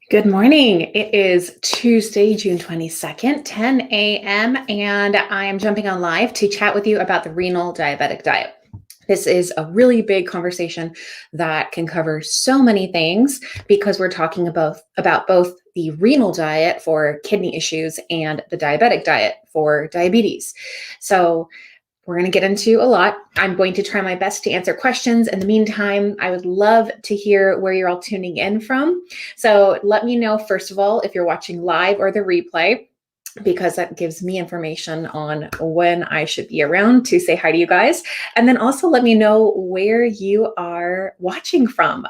Good morning. It is Tuesday, June 22nd, 10 a.m., and I am jumping on live to chat with you about the renal diabetic diet. This is a really big conversation that can cover so many things because we're talking about both the renal diet for kidney issues and the diabetic diet for diabetes. So we're going to get into a lot. I'm going to try my best to answer questions. In the meantime, I would love to hear where you're all tuning in from. So let me know, first of all, if you're watching live or the replay, because that gives me information on when I should be around to say hi to you guys. And then also let me know where you are watching from.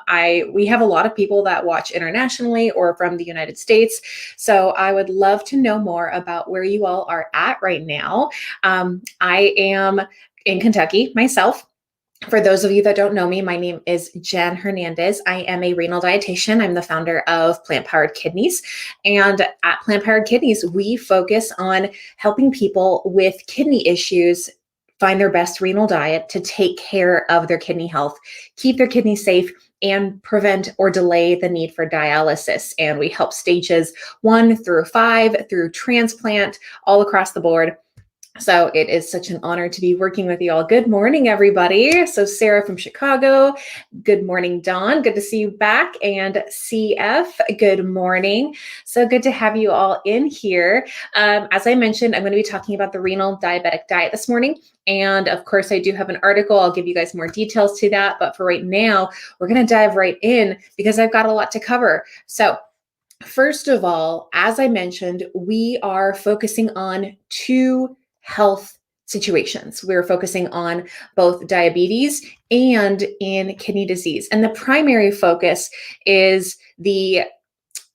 We have a lot of people that watch internationally or from the United States. So I would love to know more about where you all are at right now. I am in Kentucky myself. For those of you that don't know me, my name is Jen Hernandez. I am a renal dietitian. I'm the founder of Plant-Powered Kidneys. And at Plant-Powered Kidneys, we focus on helping people with kidney issues find their best renal diet to take care of their kidney health, keep their kidneys safe, and prevent or delay the need for dialysis. And we help stages 1 through 5 through transplant all across the board. So it is such an honor to be working with you all. Good morning, everybody. So Sarah from Chicago. Good morning, Dawn. Good to see you back. And CF, good morning. So good to have you all in here. As I mentioned, I'm going to be talking about the renal diabetic diet this morning. And of course, I do have an article. I'll give you guys more details to that. But for right now, we're going to dive right in because I've got a lot to cover. So first of all, as I mentioned, we are focusing on two health situations. We're focusing on both diabetes and in kidney disease. And the primary focus is that's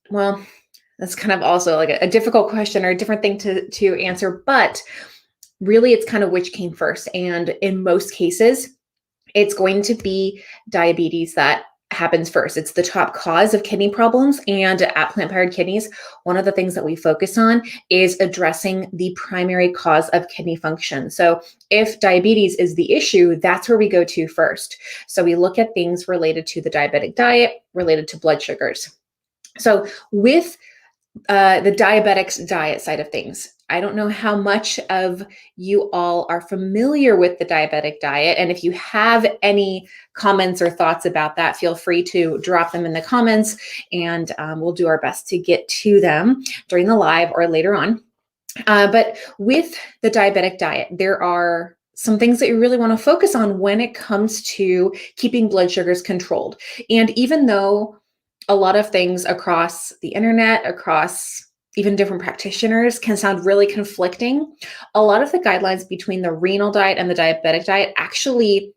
kind of also like a difficult question or a different thing to answer, but really it's kind of which came first. And in most cases, it's going to be diabetes that happens first. It's the top cause of kidney problems. And at Plant-Powered Kidneys, one of the things that we focus on is addressing the primary cause of kidney function. So if diabetes is the issue, that's where we go to first. So we look at things related to the diabetic diet, related to blood sugars. So with the diabetics diet side of things, I don't know how much of you all are familiar with the diabetic diet. And if you have any comments or thoughts about that, feel free to drop them in the comments and we'll do our best to get to them during the live or later on. But with the diabetic diet, there are some things that you really want to focus on when it comes to keeping blood sugars controlled. And even though a lot of things across the internet, across even different practitioners can sound really conflicting, a lot of the guidelines between the renal diet and the diabetic diet actually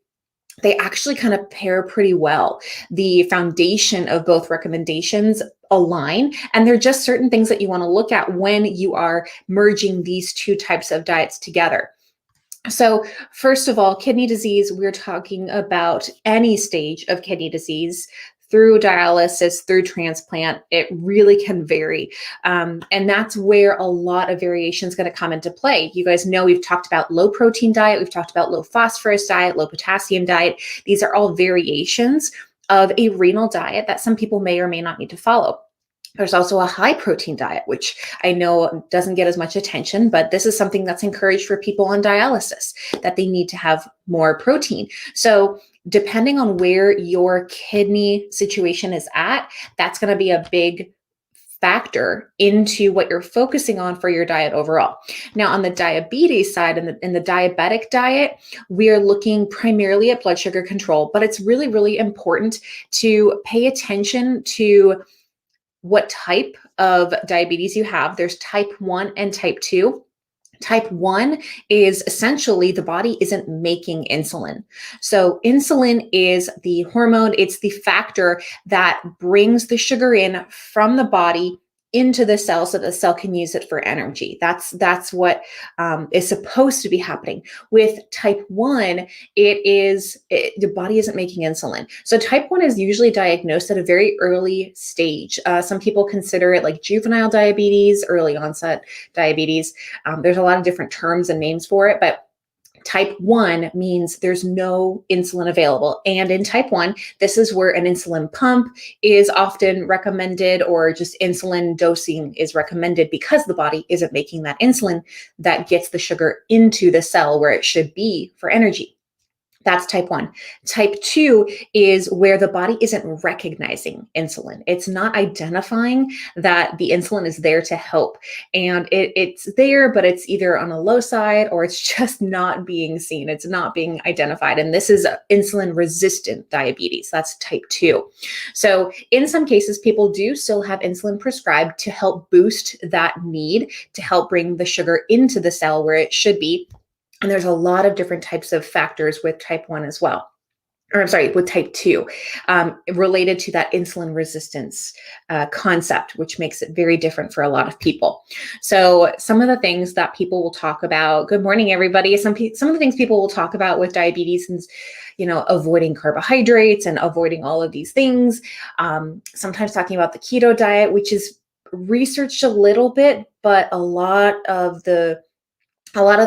kind of pair pretty well. The foundation of both recommendations align, and they're just certain things that you want to look at when you are merging these two types of diets together. So first of all, kidney disease, we're talking about any stage of kidney disease, through dialysis, through transplant. It really can vary. And that's where a lot of variation is going to come into play. You guys know we've talked about low protein diet. We've talked about low phosphorus diet, low potassium diet. These are all variations of a renal diet that some people may or may not need to follow. There's also a high protein diet, which I know doesn't get as much attention, but this is something that's encouraged for people on dialysis, that they need to have more protein. So depending on where your kidney situation is at, that's going to be a big factor into what you're focusing on for your diet overall. Now, on the diabetes side, in the diabetic diet, we are looking primarily at blood sugar control, but it's really, really important to pay attention to what type of diabetes you have. There's type 1 and type 2. Type 1 is essentially the body isn't making insulin. So insulin is the hormone, it's the factor that brings the sugar in from the body into the cell so the cell can use it for energy. That's what is supposed to be happening. With type 1, the body isn't making insulin. So type 1 is usually diagnosed at a very early stage. Some people consider it like juvenile diabetes, early onset diabetes. There's a lot of different terms and names for it, but Type 1 means there's no insulin available. And in type 1, this is where an insulin pump is often recommended, or just insulin dosing is recommended because the body isn't making that insulin that gets the sugar into the cell where it should be for energy. That's type 1. Type 2 is where the body isn't recognizing insulin. It's not identifying that the insulin is there to help. And it's there, but it's either on a low side or it's just not being seen. It's not being identified. And this is insulin resistant diabetes. That's type 2. So in some cases, people do still have insulin prescribed to help boost that need, to help bring the sugar into the cell where it should be. And there's a lot of different types of factors with type 1 as well. Or I'm sorry, with type 2, related to that insulin resistance concept, which makes it very different for a lot of people. So some of the things that people will talk about, good morning, everybody. Some of the things people will talk about with diabetes is, avoiding carbohydrates and avoiding all of these things. Sometimes talking about the keto diet, which is researched a little bit, but a lot of the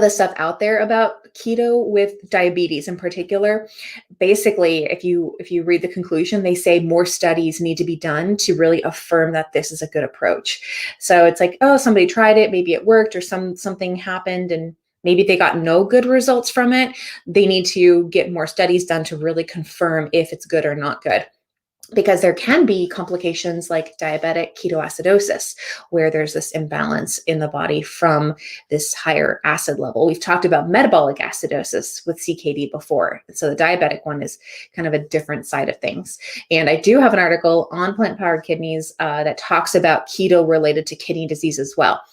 stuff out there about keto with diabetes in particular, basically, if you read the conclusion, they say more studies need to be done to really affirm that this is a good approach. So it's like, oh, somebody tried it, maybe it worked, or something happened and maybe they got no good results from it. They need to get more studies done to really confirm if it's good or not good. Because there can be complications like diabetic ketoacidosis, where there's this imbalance in the body from this higher acid level. We've talked about metabolic acidosis with CKD before. So the diabetic one is kind of a different side of things. And I do have an article on plant-powered kidneys that talks about keto related to kidney disease as well.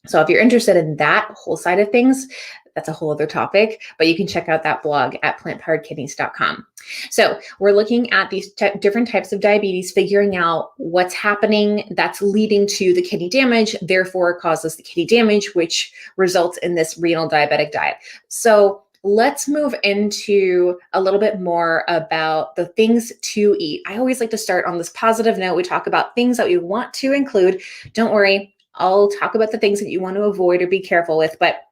So if you're interested in that whole side of things, that's a whole other topic, but you can check out that blog at plantpoweredkidneys.com. So we're looking at these different types of diabetes, figuring out what's happening that's leading to the kidney damage, therefore causes the kidney damage, which results in this renal diabetic diet. So let's move into a little bit more about the things to eat. I always like to start on this positive note. We talk about things that we want to include. Don't worry, I'll talk about the things that you want to avoid or be careful with, but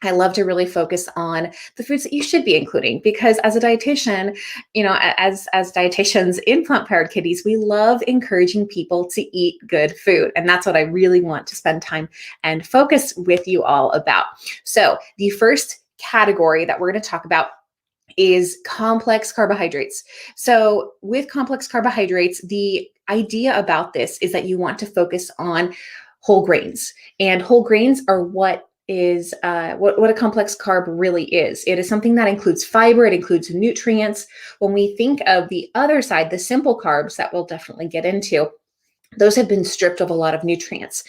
I love to really focus on the foods that you should be including, because as a dietitian, as dietitians in plant-powered kidneys, we love encouraging people to eat good food. And that's what I really want to spend time and focus with you all about. So the first category that we're going to talk about is complex carbohydrates. So with complex carbohydrates, the idea about this is that you want to focus on whole grains, and whole grains are what a complex carb really is. It is something that includes fiber, it includes nutrients. When we think of the other side, the simple carbs that we'll definitely get into, those have been stripped of a lot of nutrients.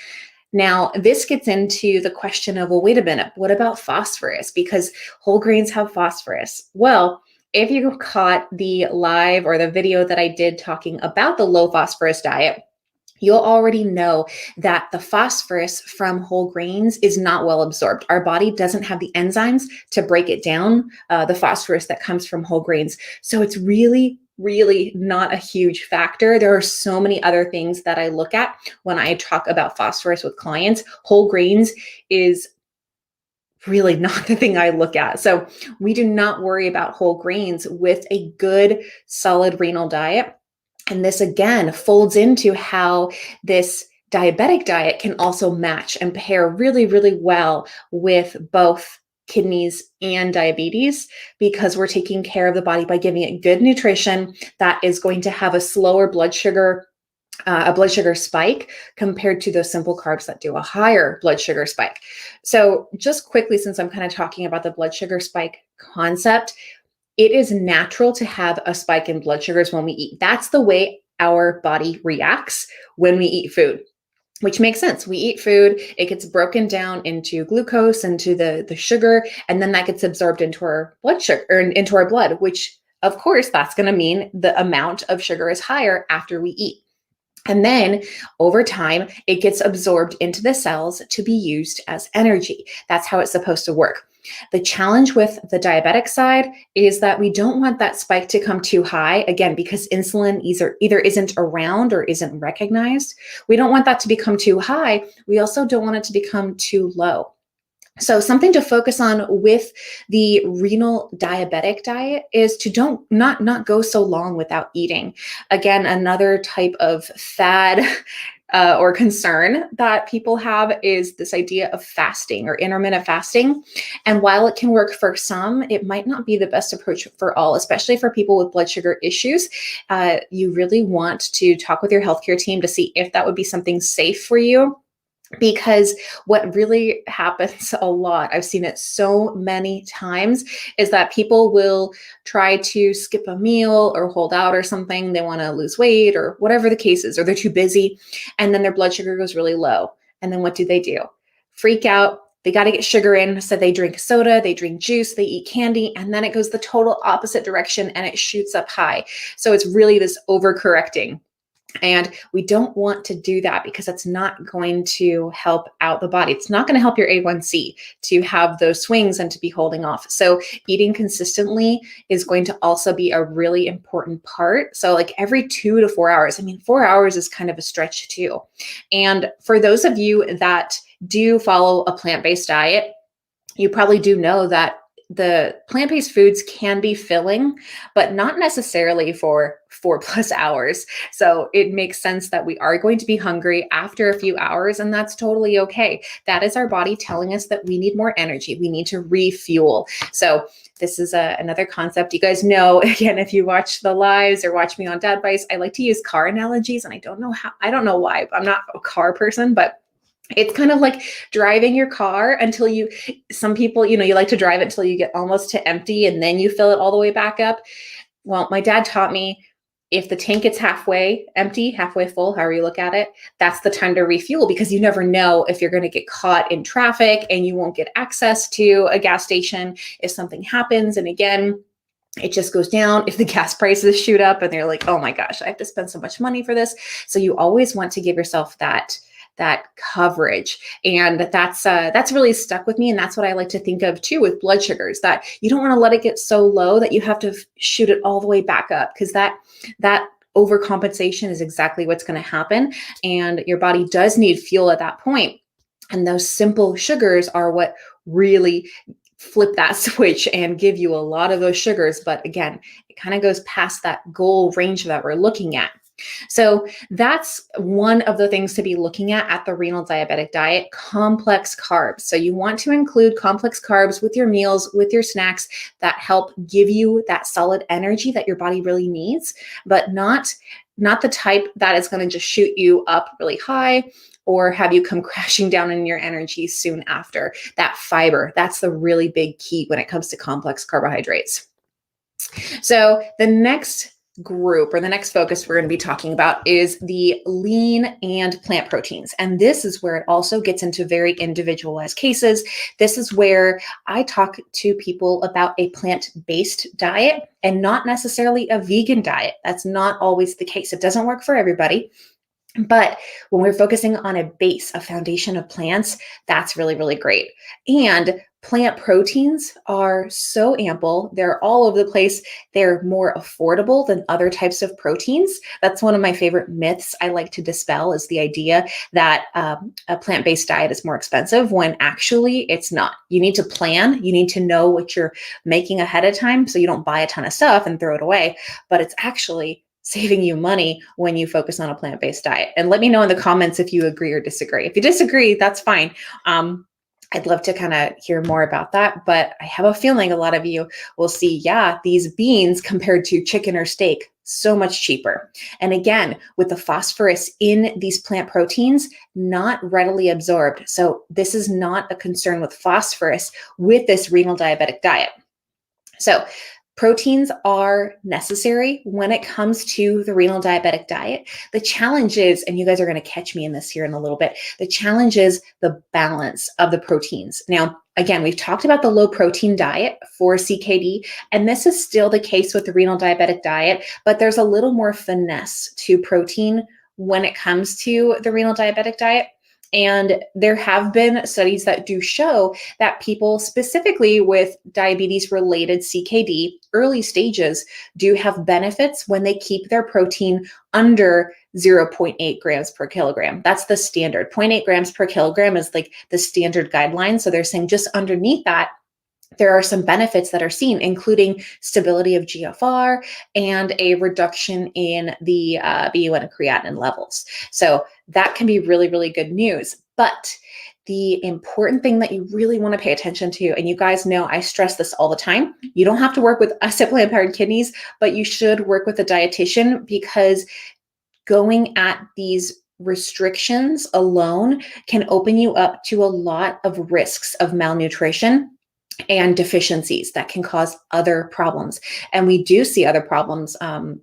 Now, this gets into the question of, well, wait a minute, what about phosphorus? Because whole grains have phosphorus. Well, if you caught the live or the video that I did talking about the low phosphorus diet, you'll already know that the phosphorus from whole grains is not well absorbed. Our body doesn't have the enzymes to break it down, the phosphorus that comes from whole grains. So it's really, really not a huge factor. There are so many other things that I look at when I talk about phosphorus with clients. Whole grains is really not the thing I look at. So we do not worry about whole grains with a good, solid renal diet. And this again folds into how this diabetic diet can also match and pair really, really well with both kidneys and diabetes, because we're taking care of the body by giving it good nutrition that is going to have a slower blood sugar spike compared to those simple carbs that do a higher blood sugar spike. So just quickly, since I'm kind of talking about the blood sugar spike concept, it is natural to have a spike in blood sugars when we eat. That's the way our body reacts when we eat food, which makes sense. We eat food, it gets broken down into glucose, into the sugar, and then that gets absorbed into our blood sugar, or into our blood, which of course, that's going to mean the amount of sugar is higher after we eat. And then over time, it gets absorbed into the cells to be used as energy. That's how it's supposed to work. The challenge with the diabetic side is that we don't want that spike to come too high, again, because insulin either isn't around or isn't recognized. We don't want that to become too high. We also don't want it to become too low. So something to focus on with the renal diabetic diet is to not go so long without eating. Again, another type of fad or concern that people have is this idea of fasting or intermittent fasting. And while it can work for some, it might not be the best approach for all, especially for people with blood sugar issues. You really want to talk with your healthcare team to see if that would be something safe for you. Because what really happens a lot, I've seen it so many times, is that people will try to skip a meal or hold out or something. They want to lose weight or whatever the case is, or they're too busy. And then their blood sugar goes really low. And then what do? Freak out. They got to get sugar in. So they drink soda, they drink juice, they eat candy, and then it goes the total opposite direction and it shoots up high. So it's really this overcorrecting. And we don't want to do that because that's not going to help out the body. It's not going to help your A1C to have those swings and to be holding off. So eating consistently is going to also be a really important part. So like every 2 to 4 hours, 4 hours is kind of a stretch too. And for those of you that do follow a plant-based diet, you probably do know that the plant-based foods can be filling, but not necessarily for 4+ hours. So it makes sense that we are going to be hungry after a few hours, and that's totally okay. That is our body telling us that we need more energy. We need to refuel. So this is another concept. You guys know, again, if you watch the lives or watch me on Dad Bites, I like to use car analogies, and I don't know why. I'm not a car person, but it's kind of like driving your car until some people, you like to drive it until you get almost to empty and then you fill it all the way back up. Well, my dad taught me if the tank gets halfway empty, halfway full, however you look at it, that's the time to refuel, because you never know if you're going to get caught in traffic and you won't get access to a gas station if something happens. And again, it just goes down if the gas prices shoot up and they're like, oh my gosh, I have to spend so much money for this. So you always want to give yourself that coverage. And that's really stuck with me. And that's what I like to think of too with blood sugars, that you don't want to let it get so low that you have to shoot it all the way back up, because that overcompensation is exactly what's going to happen. And your body does need fuel at that point. And those simple sugars are what really flip that switch and give you a lot of those sugars. But again, it kind of goes past that goal range that we're looking at. So that's one of the things to be looking at the renal diabetic diet: complex carbs. So you want to include complex carbs with your meals, with your snacks, that help give you that solid energy that your body really needs, but not the type that is going to just shoot you up really high or have you come crashing down in your energy soon after. That fiber, that's the really big key when it comes to complex carbohydrates. So the next group, or the next focus we're going to be talking about, is the lean and plant proteins. And this is where it also gets into very individualized cases. This is where I talk to people about a plant-based diet and not necessarily a vegan diet. That's not always the case. It doesn't work for everybody. But when we're focusing on a base, a foundation of plants, that's really, really great. And plant proteins are so ample. They're all over the place. They're more affordable than other types of proteins. That's one of my favorite myths I like to dispel, is the idea that a plant-based diet is more expensive, when actually it's not. You need to plan. You need to know what you're making ahead of time so you don't buy a ton of stuff and throw it away. But it's actually saving you money when you focus on a plant-based diet. And let me know in the comments if you agree or disagree. If you disagree, that's fine. I'd love to kind of hear more about that, but I have a feeling a lot of you will see, these beans compared to chicken or steak, so much cheaper. And again, with the phosphorus in these plant proteins, not readily absorbed. So this is not a concern with phosphorus with this renal diabetic diet. So proteins are necessary when it comes to the renal diabetic diet. The challenge is, and you guys are going to catch me in this here in a little bit, the challenge is the balance of the proteins. Now, again, we've talked about the low protein diet for CKD, and this is still the case with the renal diabetic diet, but there's a little more finesse to protein when it comes to the renal diabetic diet. And there have been studies that do show that people specifically with diabetes-related CKD, early stages, do have benefits when they keep their protein under 0.8 grams per kilogram. That's the standard. 0.8 grams per kilogram is like the standard guideline. So they're saying just underneath that, there are some benefits that are seen, including stability of GFR and a reduction in the BUN and creatinine levels. So that can be really, really good news. But the important thing that you really want to pay attention to, and you guys know I stress this all the time, you don't have to work with us at Plant Powered Kidneys, but you should work with a dietitian, because going at these restrictions alone can open you up to a lot of risks of malnutrition and deficiencies that can cause other problems. And we do see other problems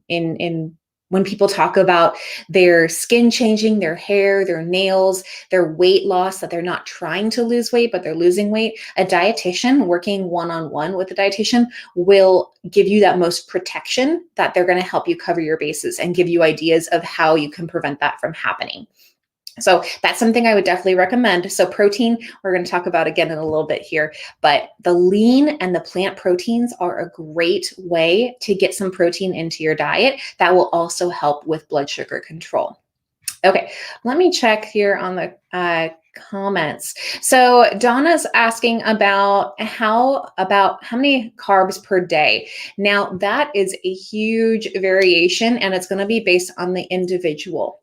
in when people talk about their skin changing, their hair, their nails, their weight loss, that they're not trying to lose weight, but they're losing weight. A dietitian, working one-on-one with a dietitian, will give you that most protection, that they're going to help you cover your bases and give you ideas of how you can prevent that from happening. So that's something I would definitely recommend. So protein, we're going to talk about again in a little bit here, but the lean and the plant proteins are a great way to get some protein into your diet that will also help with blood sugar control. Okay, let me check here on the comments. So Donna's asking about how many carbs per day. Now that is a huge variation, and it's going to be based on the individual.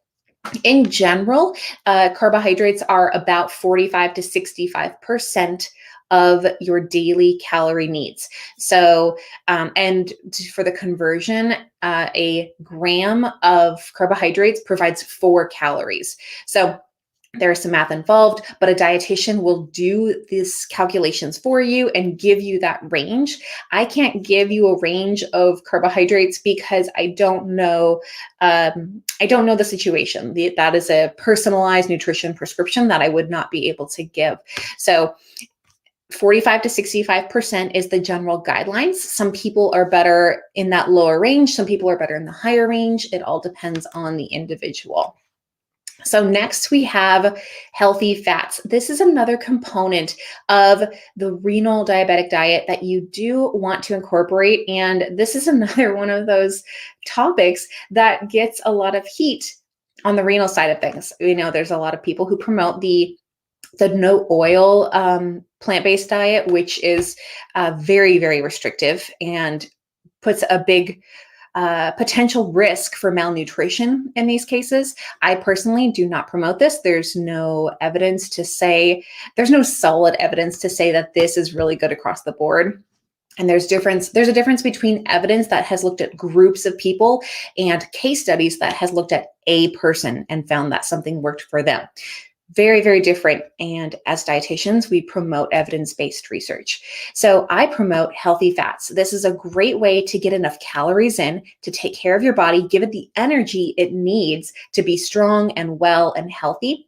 In general, carbohydrates are about 45 to 65% of your daily calorie needs. So, and for the conversion, a gram of carbohydrates provides 4 calories. So there's some math involved, but a dietitian will do these calculations for you and give you that range. I can't give you a range of carbohydrates because I don't know the situation. That is a personalized nutrition prescription that I would not be able to give. So 45 to 65% is the general guidelines. Some people are better in that lower range. Some people are better in the higher range. It all depends on the individual. So next we have healthy fats. This is another component of the renal diabetic diet that you do want to incorporate. And this is another one of those topics that gets a lot of heat on the renal side of things. You know, there's a lot of people who promote the no oil plant-based diet, which is very, very restrictive and puts a big potential risk for malnutrition in these cases. I personally do not promote this. There's no evidence to say, there's no solid evidence to say that this is really good across the board. And there's a difference between evidence that has looked at groups of people and case studies that has looked at a person and found that something worked for them. Very, very different. And as dietitians, we promote evidence-based research. So I promote healthy fats. This is a great way to get enough calories in to take care of your body, give it the energy it needs to be strong and well and healthy,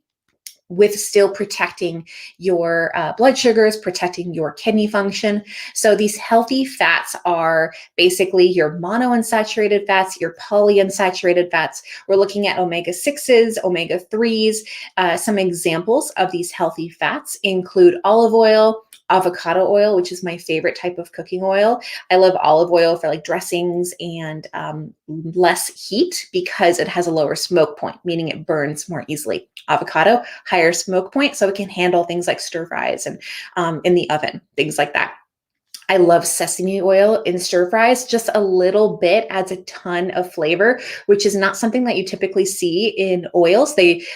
with still protecting your blood sugars, protecting your kidney function. So these healthy fats are basically your monounsaturated fats, your polyunsaturated fats. We're looking at omega-6s, omega-3s. Some examples of these healthy fats include olive oil, avocado oil, which is my favorite type of cooking oil. I love olive oil for like dressings and less heat because it has a lower smoke point, meaning it burns more easily. Avocado, higher smoke point, so it can handle things like stir fries and in the oven, things like that. I love sesame oil in stir fries. Just a little bit adds a ton of flavor, which is not something that you typically see in oils. They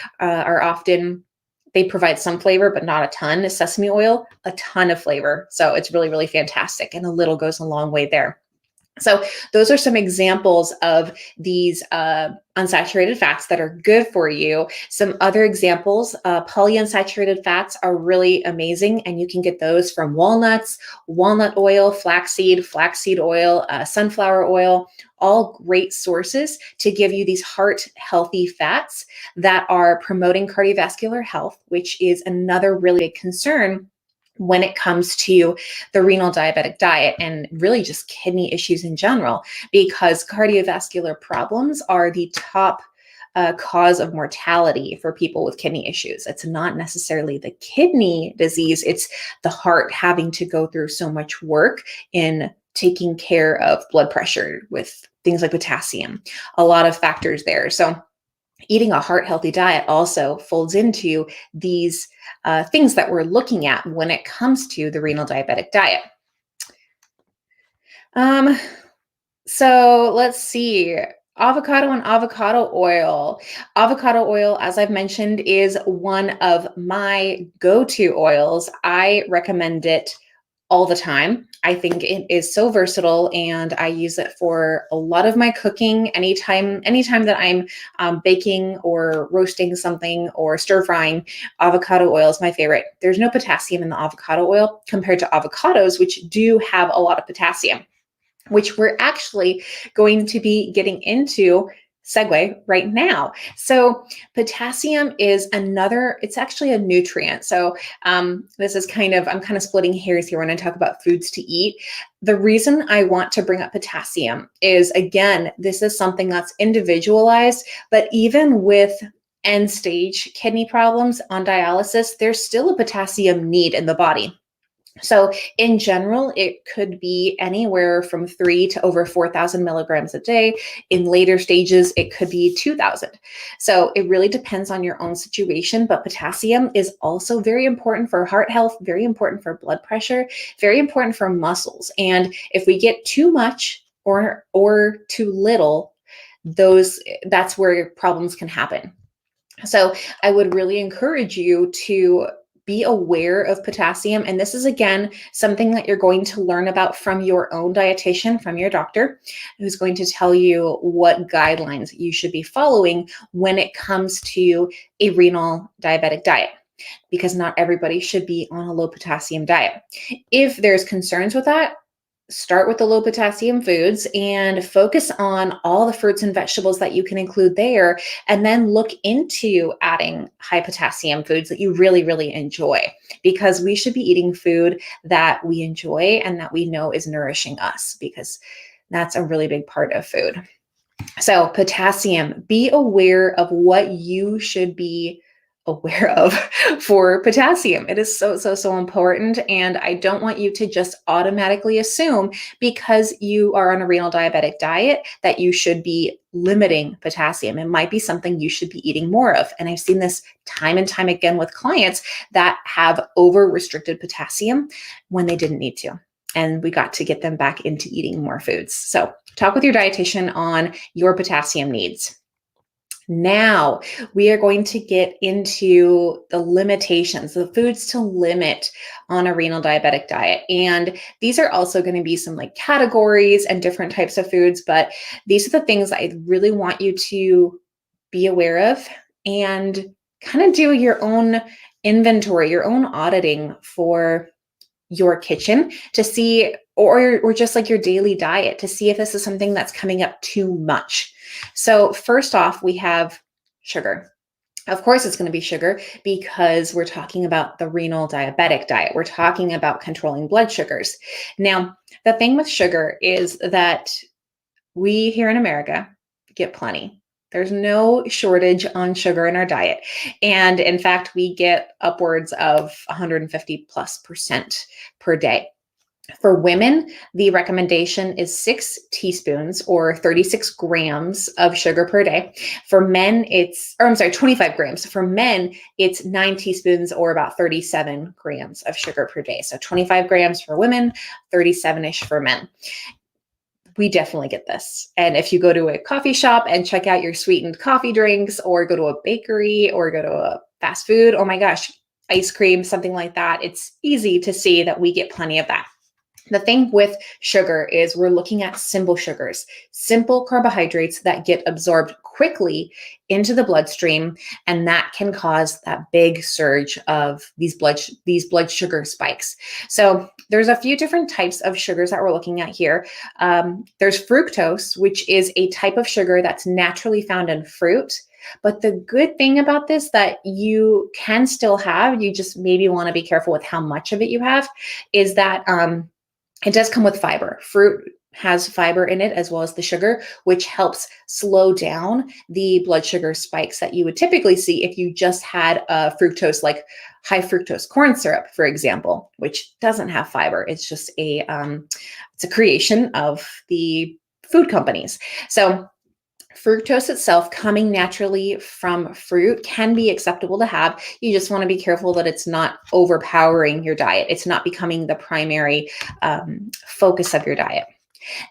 provide some flavor, but not a ton. Sesame oil, a ton of flavor. So it's really, really fantastic. And a little goes a long way there. So those are some examples of these unsaturated fats that are good for you. Some other examples, polyunsaturated fats are really amazing, and you can get those from walnuts, walnut oil, flaxseed oil, sunflower oil, all great sources to give you these heart-healthy fats that are promoting cardiovascular health, which is another really big concern when it comes to the renal diabetic diet and really just kidney issues in general, because cardiovascular problems are the top cause of mortality for people with kidney issues. It's not necessarily the kidney disease, it's the heart having to go through so much work in taking care of blood pressure with things like potassium, a lot of factors there. So eating a heart healthy diet also folds into these things that we're looking at when it comes to the renal diabetic diet. So let's see. Avocado and avocado oil. Avocado oil, as I've mentioned, is one of my go-to oils. I recommend it all the time. I think it is so versatile, and I use it for a lot of my cooking. Anytime that I'm baking or roasting something or stir frying, avocado oil is my favorite. There's no potassium in the avocado oil compared to avocados, which do have a lot of potassium, which we're actually going to be getting into segue right now. So potassium is it's actually a nutrient. So this is I'm kind of splitting hairs here when I talk about foods to eat. The reason I want to bring up potassium is, again, this is something that's individualized, but even with end stage kidney problems on dialysis, there's still a potassium need in the body. So in general, it could be anywhere from 3 to over 4,000 milligrams a day. In later stages, it could be 2,000. So it really depends on your own situation, but potassium is also very important for heart health, very important for blood pressure, very important for muscles. And if we get too much or too little, that's where problems can happen. So I would really encourage you to be aware of potassium. And this is, again, something that you're going to learn about from your own dietitian, from your doctor, who's going to tell you what guidelines you should be following when it comes to a renal diabetic diet, because not everybody should be on a low potassium diet. If there's concerns with that, start with the low potassium foods and focus on all the fruits and vegetables that you can include there, and then look into adding high potassium foods that you really, really enjoy, because we should be eating food that we enjoy and that we know is nourishing us, because that's a really big part of food. So potassium, be aware of what you should be aware of for potassium. It is so important. And I don't want you to just automatically assume, because you are on a renal diabetic diet, that you should be limiting potassium. It might be something you should be eating more of. And I've seen this time and time again with clients that have over restricted potassium when they didn't need to. And we got to get them back into eating more foods. So talk with your dietitian on your potassium needs. Now we are going to get into the limitations, the foods to limit on a renal diabetic diet. And these are also going to be some categories and different types of foods, but these are the things I really want you to be aware of and kind of do your own inventory, your own auditing for your kitchen to see, or just your daily diet, to see if this is something that's coming up too much. So first off, we have sugar. Of course, it's going to be sugar, because we're talking about the renal diabetic diet. We're talking about controlling blood sugars. Now, the thing with sugar is that we here in America get plenty. There's no shortage on sugar in our diet. And in fact, we get upwards of 150+% per day. For women, the recommendation is 6 teaspoons or 36 grams of sugar per day. For men, 25 grams. For men, it's 9 teaspoons or about 37 grams of sugar per day. So 25 grams for women, 37-ish for men. We definitely get this. And if you go to a coffee shop and check out your sweetened coffee drinks, or go to a bakery, or go to a fast food, oh my gosh, ice cream, something like that, it's easy to see that we get plenty of that. The thing with sugar is we're looking at simple sugars, simple carbohydrates that get absorbed quickly into the bloodstream, and that can cause that big surge of these blood sugar spikes. So there's a few different types of sugars that we're looking at here. There's fructose, which is a type of sugar that's naturally found in fruit. But the good thing about this that you can still have, you just maybe want to be careful with how much of it you have, is that it does come with fiber. Fruit has fiber in it as well as the sugar, which helps slow down the blood sugar spikes that you would typically see if you just had fructose, like high fructose corn syrup, for example, which doesn't have fiber. It's just it's a creation of the food companies. So Fructose itself, coming naturally from fruit, can be acceptable to have. You just want to be careful that it's not overpowering your diet. It's not becoming the primary focus of your diet.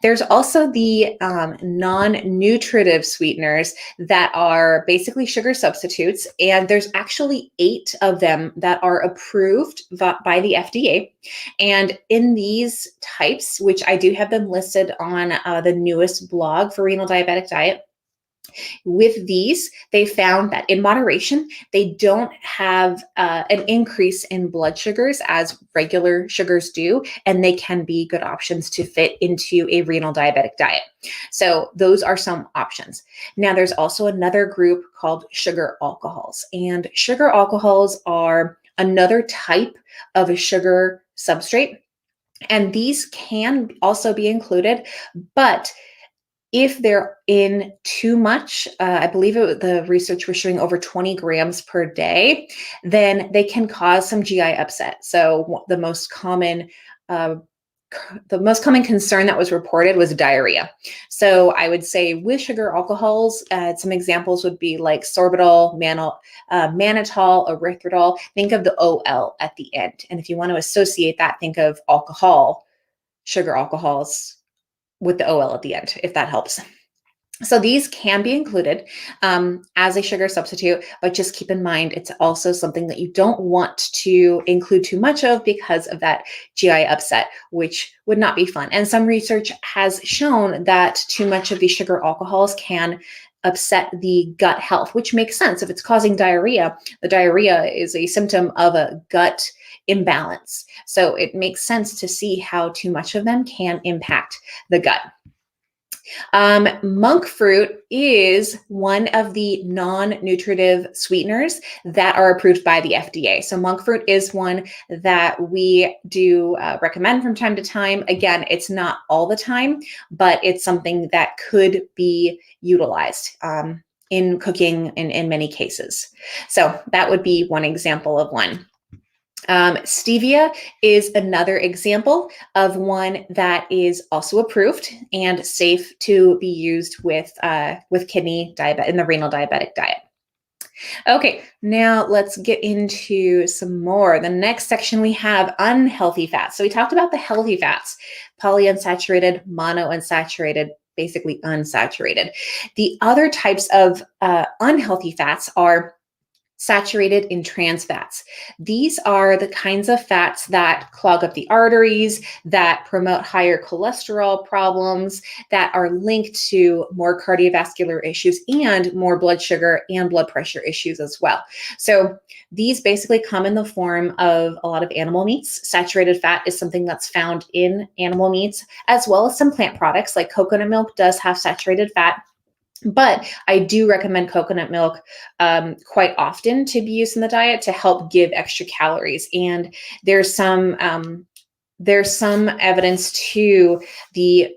There's also the non-nutritive sweeteners that are basically sugar substitutes, and there's actually 8 of them that are approved by the FDA. And in these types, which I do have them listed on the newest blog for Renal Diabetic Diet, with these, they found that in moderation, they don't have an increase in blood sugars as regular sugars do, and they can be good options to fit into a renal diabetic diet. So those are some options. Now, there's also another group called sugar alcohols, and sugar alcohols are another type of a sugar substrate, and these can also be included, but if they're in too much, I believe the research was showing over 20 grams per day, then they can cause some GI upset. So the most common concern that was reported was diarrhea. So I would say with sugar alcohols, some examples would be like sorbitol, mannitol, erythritol. Think of the OL at the end. And if you want to associate that, think of alcohol, sugar alcohols, with the OL at the end, if that helps. So these can be included as a sugar substitute, but just keep in mind, it's also something that you don't want to include too much of because of that GI upset, which would not be fun. And some research has shown that too much of these sugar alcohols can upset the gut health, which makes sense. If it's causing diarrhea, the diarrhea is a symptom of a gut imbalance. So it makes sense to see how too much of them can impact the gut. Monk fruit is one of the non-nutritive sweeteners that are approved by the FDA. So monk fruit is one that we do recommend from time to time. Again, it's not all the time, but it's something that could be utilized in cooking in many cases. So that would be one example of one. Stevia is another example of one that is also approved and safe to be used with kidney diabetes in the renal diabetic diet. Okay, now let's get into some more. The next section we have unhealthy fats. So we talked about the healthy fats, polyunsaturated, monounsaturated, basically unsaturated. The other types of unhealthy fats are saturated in trans fats. These are the kinds of fats that clog up the arteries, that promote higher cholesterol problems, that are linked to more cardiovascular issues and more blood sugar and blood pressure issues as well. So these basically come in the form of a lot of animal meats. Saturated fat is something that's found in animal meats, as well as some plant products like coconut milk does have saturated fat. But I do recommend coconut milk quite often to be used in the diet to help give extra calories. And there's some evidence to the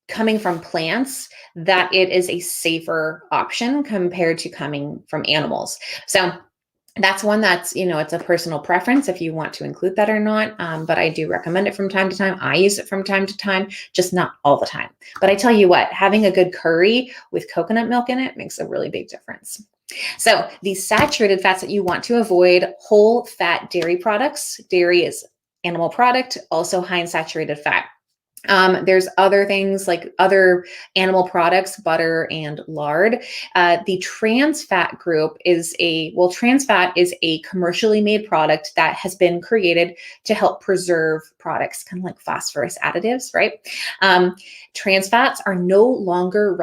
coming from plants that it is a safer option compared to coming from animals. So that's one that's, it's a personal preference if you want to include that or not. But I do recommend it from time to time. I use it from time to time, just not all the time. But I tell you what, having a good curry with coconut milk in it makes a really big difference. So these saturated fats that you want to avoid, whole fat dairy products. Dairy is animal product, also high in saturated fat. There's other things like other animal products, butter and lard. The trans fat group trans fat is a commercially made product that has been created to help preserve products, kind of like phosphorus additives, right? Trans fats are no longer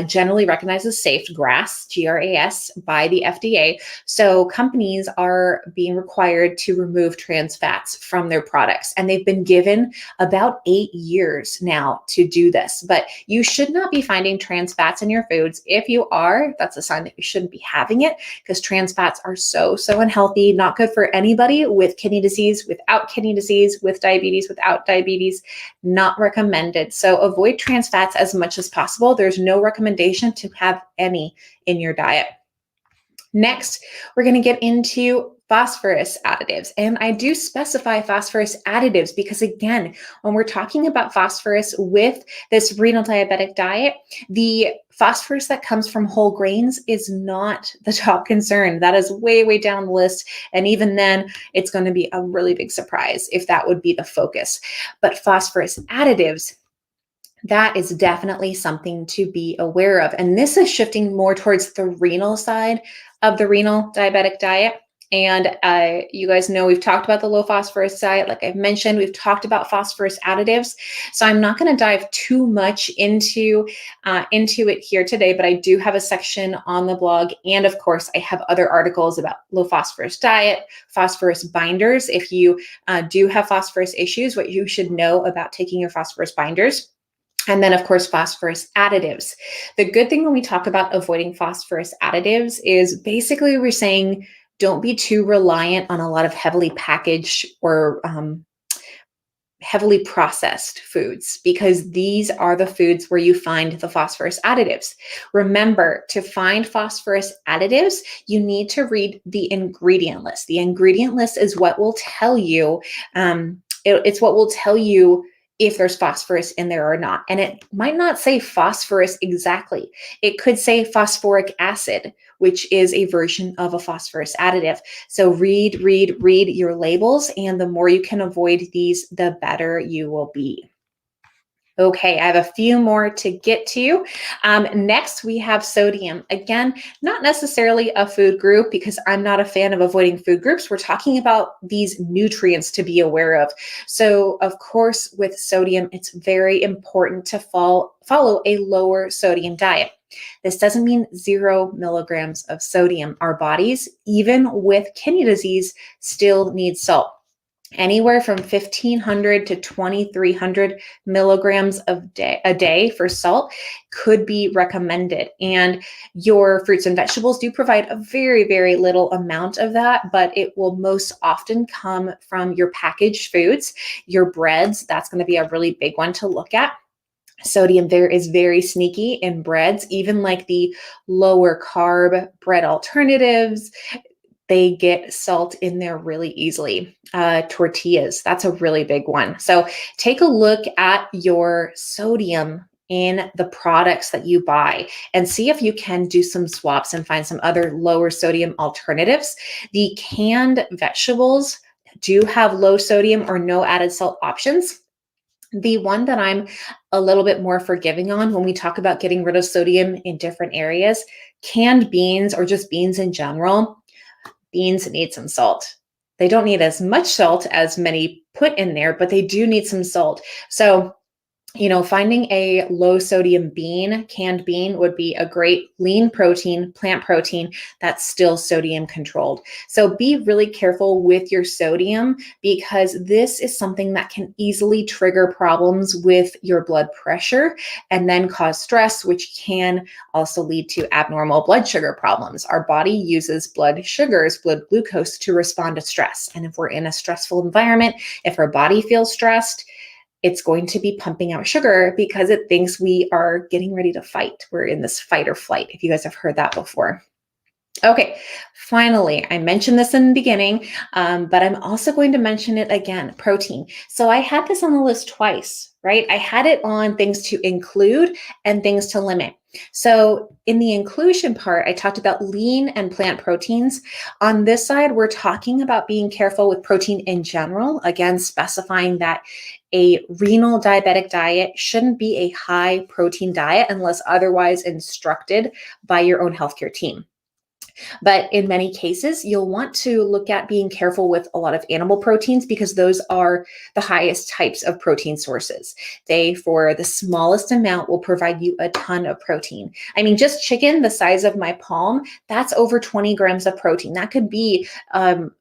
generally recognized as safe, GRAS, by the FDA. So companies are being required to remove trans fats from their products, and they've been given about 8 years now to do this. But you should not be finding trans fats in your foods. If you are, that's a sign that you shouldn't be having it, because trans fats are so unhealthy, not good for anybody with kidney disease, without kidney disease, with diabetes, without diabetes, not recommended. So avoid trans fats as much as possible. There's no recommendation to have any in your diet. Next, we're going to get into phosphorus additives. And I do specify phosphorus additives because, again, when we're talking about phosphorus with this renal diabetic diet, the phosphorus that comes from whole grains is not the top concern. That is way, way down the list. And even then, it's going to be a really big surprise if that would be the focus. But phosphorus additives, that is definitely something to be aware of. And this is shifting more towards the renal side of the renal diabetic diet. And you guys know we've talked about the low phosphorus diet. Like I've mentioned, we've talked about phosphorus additives. So I'm not going to dive too much into it here today, but I do have a section on the blog. And of course, I have other articles about low phosphorus diet, phosphorus binders. If you do have phosphorus issues, what you should know about taking your phosphorus binders. And then, of course, phosphorus additives. The good thing when we talk about avoiding phosphorus additives is basically we're saying don't be too reliant on a lot of heavily packaged or heavily processed foods, because these are the foods where you find the phosphorus additives. Remember, to find phosphorus additives, you need to read the ingredient list. The ingredient list is what will tell you, it's what will tell you if there's phosphorus in there or not. And it might not say phosphorus exactly. It could say phosphoric acid, which is a version of a phosphorus additive. So read your labels, and the more you can avoid these, the better you will be. Okay, I have a few more to get to. Next, we have sodium. Again, not necessarily a food group because I'm not a fan of avoiding food groups. We're talking about these nutrients to be aware of. So, of course, with sodium, it's very important to follow a lower sodium diet. This doesn't mean 0 milligrams of sodium. Our bodies, even with kidney disease, still need salt. Anywhere from 1,500 to 2,300 milligrams a day for salt could be recommended. And your fruits and vegetables do provide a very, very little amount of that, but it will most often come from your packaged foods, your breads. That's going to be a really big one to look at. Sodium there is very sneaky in breads, even like the lower carb bread alternatives. They get salt in there really easily. Tortillas, that's a really big one. So take a look at your sodium in the products that you buy and see if you can do some swaps and find some other lower sodium alternatives. The canned vegetables do have low sodium or no added salt options. The one that I'm a little bit more forgiving on when we talk about getting rid of sodium in different areas, canned beans or just beans in general, beans need some salt. They don't need as much salt as many put in there, but they do need some salt. So, finding a low sodium bean, canned bean, would be a great lean protein, plant protein that's still sodium controlled. So be really careful with your sodium because this is something that can easily trigger problems with your blood pressure and then cause stress, which can also lead to abnormal blood sugar problems. Our body uses blood sugars, blood glucose, to respond to stress. And if we're in a stressful environment, if our body feels stressed, it's going to be pumping out sugar because it thinks we are getting ready to fight. We're in this fight or flight, if you guys have heard that before. Okay, finally, I mentioned this in the beginning, but I'm also going to mention it again, protein. So I had this on the list twice, right? I had it on things to include and things to limit. So in the inclusion part, I talked about lean and plant proteins. On this side, we're talking about being careful with protein in general, again, specifying that a renal diabetic diet shouldn't be a high protein diet unless otherwise instructed by your own healthcare team. But in many cases, you'll want to look at being careful with a lot of animal proteins because those are the highest types of protein sources. They, for the smallest amount, will provide you a ton of protein. I mean, just chicken the size of my palm, that's over 20 grams of protein. That could be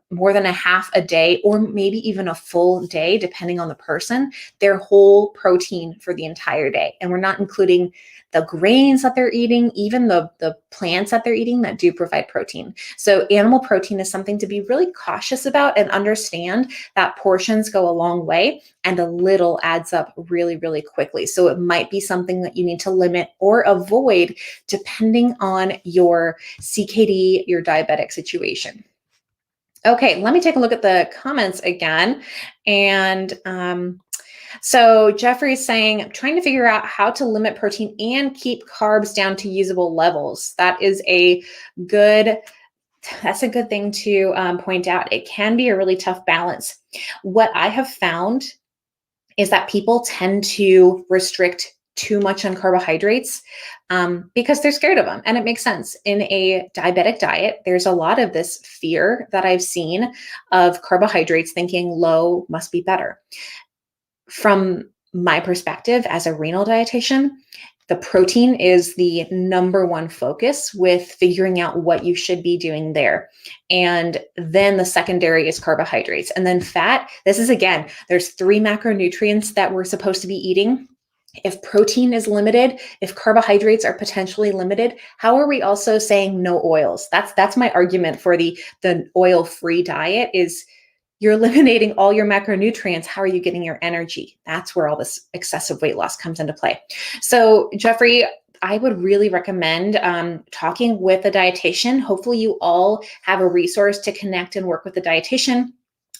more than a half a day, or maybe even a full day, depending on the person, their whole protein for the entire day. And we're not including the grains that they're eating, even the plants that they're eating that do provide protein. So animal protein is something to be really cautious about, and understand that portions go a long way and a little adds up really, really quickly. So it might be something that you need to limit or avoid depending on your CKD, your diabetic situation. Okay, let me take a look at the comments again. And so Jeffrey's saying, I'm trying to figure out how to limit protein and keep carbs down to usable levels. That's a good thing to point out. It can be a really tough balance. What I have found is that people tend to restrict too much on carbohydrates because they're scared of them. And it makes sense. In a diabetic diet, there's a lot of this fear that I've seen of carbohydrates, thinking low must be better. From my perspective as a renal dietitian, the protein is the number one focus with figuring out what you should be doing there. And then the secondary is carbohydrates. And then fat, this is, again, there's 3 macronutrients that we're supposed to be eating. If protein is limited, if carbohydrates are potentially limited, how are we also saying no oils? That's my argument for the oil-free diet is, you're eliminating all your macronutrients. How are you getting your energy? That's where all this excessive weight loss comes into play. So Jeffrey, I would really recommend talking with a dietitian. Hopefully you all have a resource to connect and work with a dietitian.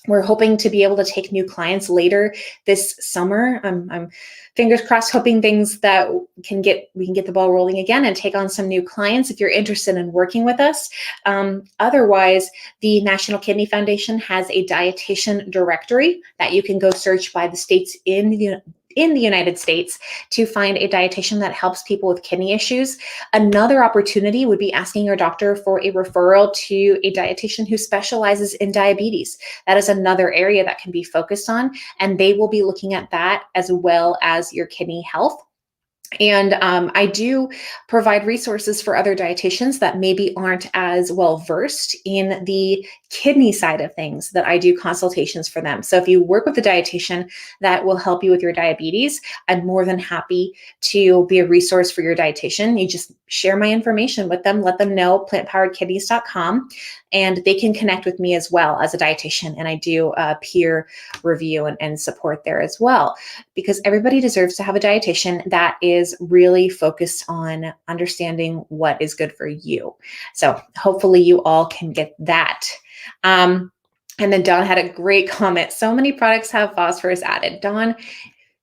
We're hoping to be able to take new clients later this summer. I'm fingers crossed, hoping things that we can get the ball rolling again and take on some new clients if you're interested in working with us. Otherwise, the National Kidney Foundation has a dietitian directory that you can go search by the states in the United States to find a dietitian that helps people with kidney issues. Another opportunity would be asking your doctor for a referral to a dietitian who specializes in diabetes. That is another area that can be focused on, and they will be looking at that as well as your kidney health. And I do provide resources for other dietitians that maybe aren't as well versed in the kidney side of things, that I do consultations for them. So if you work with a dietitian that will help you with your diabetes, I'm more than happy to be a resource for your dietitian. You just share my information with them, let them know plantpoweredkidneys.com, and they can connect with me as well as a dietitian. And I do peer review and support there as well, because everybody deserves to have a dietitian that is really focused on understanding what is good for you. So hopefully you all can get that. And then Dawn had a great comment. So many products have phosphorus added. Dawn,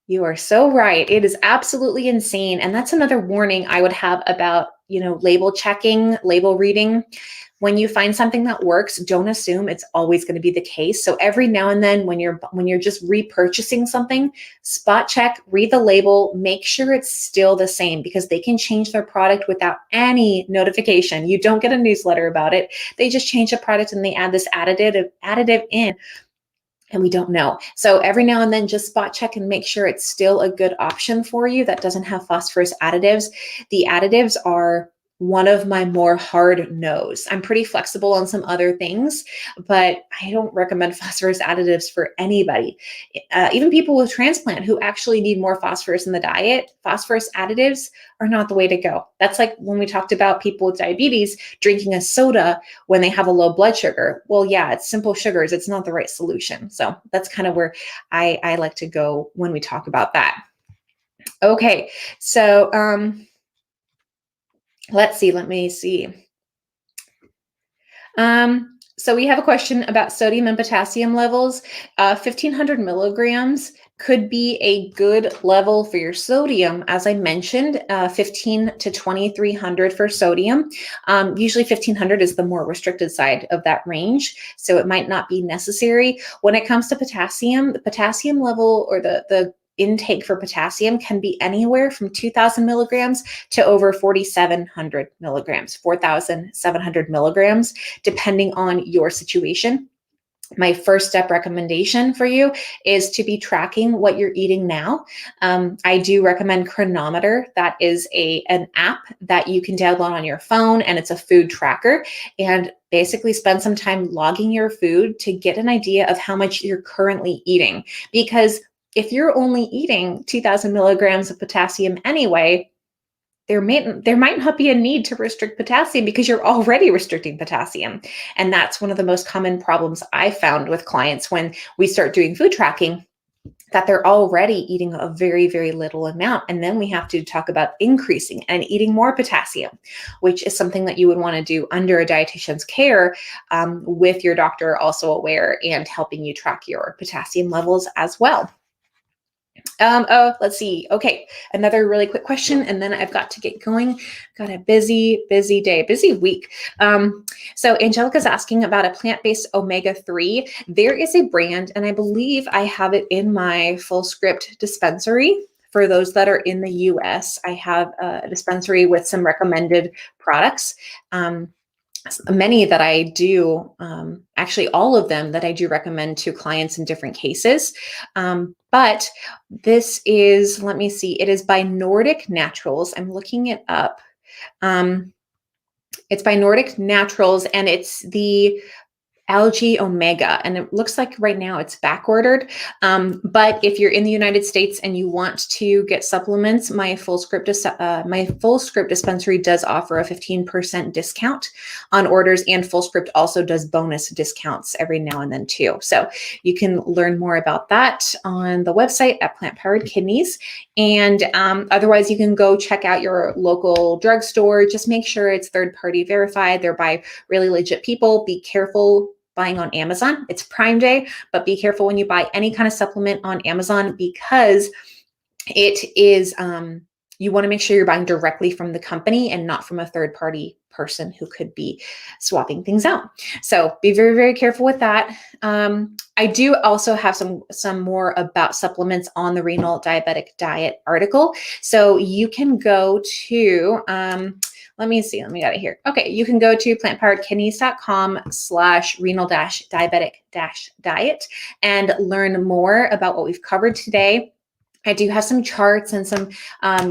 you are so right. It is absolutely insane. And that's another warning I would have about, label checking, label reading. When you find something that works, don't assume it's always going to be the case. So every now and then when you're just repurchasing something, spot check, read the label, make sure it's still the same, because they can change their product without any notification. You don't get a newsletter about it. They just change the product and they add this additive in, and we don't know. So every now and then just spot check and make sure it's still a good option for you that doesn't have phosphorus additives. The additives are one of my more hard no's. I'm pretty flexible on some other things, but I don't recommend phosphorus additives for anybody. Even people with transplant who actually need more phosphorus in the diet, phosphorus additives are not the way to go. That's like when we talked about people with diabetes drinking a soda when they have a low blood sugar. Well, yeah, it's simple sugars. It's not the right solution. So that's kind of where I like to go when we talk about that. Okay, so let me see. So we have a question about sodium and potassium levels. 1,500 milligrams could be a good level for your sodium. As I mentioned, 15 to 2,300 for sodium. Usually 1,500 is the more restricted side of that range, so it might not be necessary. When it comes to potassium, the potassium level, or the intake for potassium, can be anywhere from 2,000 milligrams to over 4,700 milligrams, 4,700 milligrams, depending on your situation. My first step recommendation for you is to be tracking what you're eating now. I do recommend Chronometer. That is an app that you can download on your phone, and it's a food tracker. And basically spend some time logging your food to get an idea of how much you're currently eating. Because if you're only eating 2,000 milligrams of potassium anyway, there might not be a need to restrict potassium because you're already restricting potassium. And that's one of the most common problems I found with clients when we start doing food tracking, that they're already eating a very, very little amount. And then we have to talk about increasing and eating more potassium, which is something that you would want to do under a dietitian's care, with your doctor also aware and helping you track your potassium levels as well. Let's see. Okay, another really quick question, and then I've got to get going. Got a busy day, busy week. So Angelica's asking about a plant-based omega-3. There is a brand, and I believe I have it in my full script dispensary. For those that are in the US, I have a dispensary with some recommended products. Many that I do, actually all of them that I do recommend to clients in different cases. But this is, let me see, it is by Nordic Naturals. I'm looking it up. It's by Nordic Naturals, and it's the algae omega, and it looks like right now it's back ordered. But if you're in the United States and you want to get supplements, my full script dispensary does offer a 15% discount on orders, and full script also does bonus discounts every now and then too. So you can learn more about that on the website at Plant Powered Kidneys. And otherwise, you can go check out your local drugstore. Just make sure it's third-party verified. They're by really legit people. Be careful buying on Amazon. It's Prime Day, but be careful when you buy any kind of supplement on Amazon, because it is, you want to make sure you're buying directly from the company and not from a third-party person who could be swapping things out. So be very, very careful with that. I do also have some more about supplements on the Renal Diabetic Diet article. So you can go to, let me see, let me get it here. Okay, you can go to plantpoweredkidneys.com/renal-diabetic-diet and learn more about what we've covered today. I do have some charts and some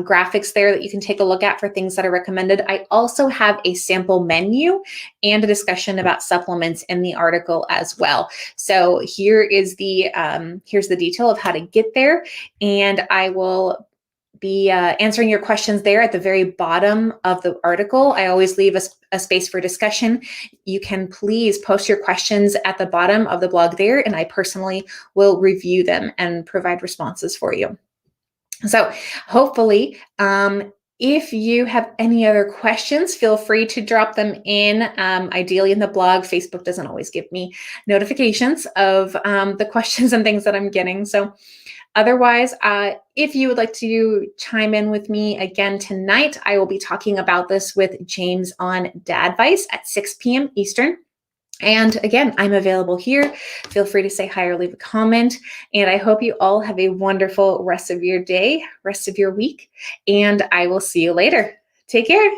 graphics there that you can take a look at for things that are recommended. I also have a sample menu and a discussion about supplements in the article as well. So here's the detail of how to get there, and I will be answering your questions there at the very bottom of the article. I always leave a space for discussion. You can please post your questions at the bottom of the blog there, and I personally will review them and provide responses for you. So hopefully, if you have any other questions, feel free to drop them in, ideally in the blog. Facebook doesn't always give me notifications of the questions and things that I'm getting. So otherwise, if you would like to chime in with me again tonight, I will be talking about this with James on Dadvice at 6 p.m. Eastern. And again, I'm available here. Feel free to say hi or leave a comment. And I hope you all have a wonderful rest of your day, rest of your week, and I will see you later. Take care.